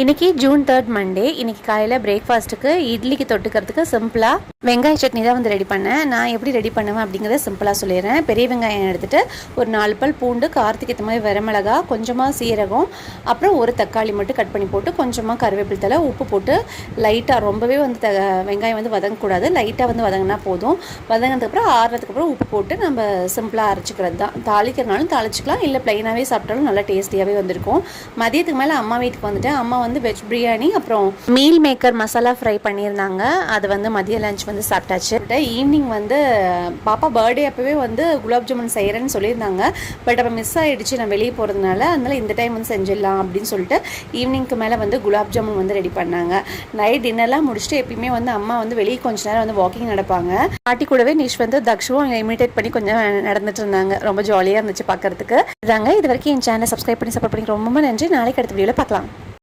இன்னைக்கு June 3 Monday. இன்னைக்கு காலையில் பிரேக்ஃபாஸ்ட்டுக்கு இட்லிக்கு தொட்டுக்கிறதுக்கு சிம்பிளாக வெங்காய சட்னி தான் வந்து ரெடி பண்ணேன். நான் எப்படி ரெடி பண்ணுவேன் அப்படிங்கிறத சிம்பிளாக சொல்லிடுறேன். பெரிய வெங்காயம் எடுத்துகிட்டு ஒரு 4 பல் பூண்டு, காரத்துக்கு ஏற்ற மாதிரி வரமிளகா, கொஞ்சமாக சீரகம், அப்புறம் ஒரு தக்காளி மட்டும் கட் பண்ணி போட்டு கொஞ்சமாக கருவேப்பிலை தழை, உப்பு போட்டு லைட்டாக ரொம்பவே வந்து வெங்காயம் வந்து வதங்கக்கூடாது, லைட்டாக வந்து வதங்கினா போதும். வதங்கினதுக்கப்புறம் ஆறுறதுக்கப்புறம் உப்பு போட்டு நம்ம சிம்பிளாக அரைச்சிக்கிறது தான். தாளிக்கிறனாலும் தாளிச்சிக்கலாம், இல்லை ப்ளைனாகவே சாப்பிட்டாலும் நல்லா டேஸ்டியாகவே வந்திருக்கும். மதியத்துக்கு மேலே அம்மா வீட்டுக்கு வந்துட்டேன். அம்மா வந்து வெஜ் பிரியாணி அப்புறம் மீல் மேக்கர் மசாலா ஃப்ரை பண்ணியிருந்தாங்க. அது வந்து மதிய லஞ்ச் வந்து சாப்பிட்டாச்சு. ஈவினிங் வந்து பாப்பா பர்த்டே அப்போவே வந்து குலாப் ஜாமுன் செய்கிறேன்னு சொல்லியிருந்தாங்க. பட் அப்போ மிஸ் ஆகிடுச்சு நான் வெளியே போகிறதுனால. அதனால் இந்த டைம் வந்து செஞ்சிடலாம் அப்படின்னு சொல்லிட்டு ஈவினிங்க்கு மேலே வந்து குலாப் ஜாமுன் வந்து ரெடி பண்ணாங்க. நைட் டின்னர்லாம் முடிச்சுட்டு எப்பயுமே வந்து அம்மா வந்து வெளியே கொஞ்ச நேரம் வந்து வாக்கிங் நடப்பாங்க. பாட்டி கூடவே நிஷ் வந்து தக்ஷுவும் இமிட்டேட் பண்ணி கொஞ்சம் நடந்துட்டு இருந்தாங்க. ரொம்ப ஜாலியாக இருந்துச்சு பார்க்கறதுக்கு. இதாங்க இது வரைக்கும் என் சேனலை சப்ஸ்கிரைப் பண்ணி சப்போர்ட் பண்ணி ரொம்ப நன்றி. நாளைக்கு அடுத்த வீடியோவில் பார்க்கலாம்.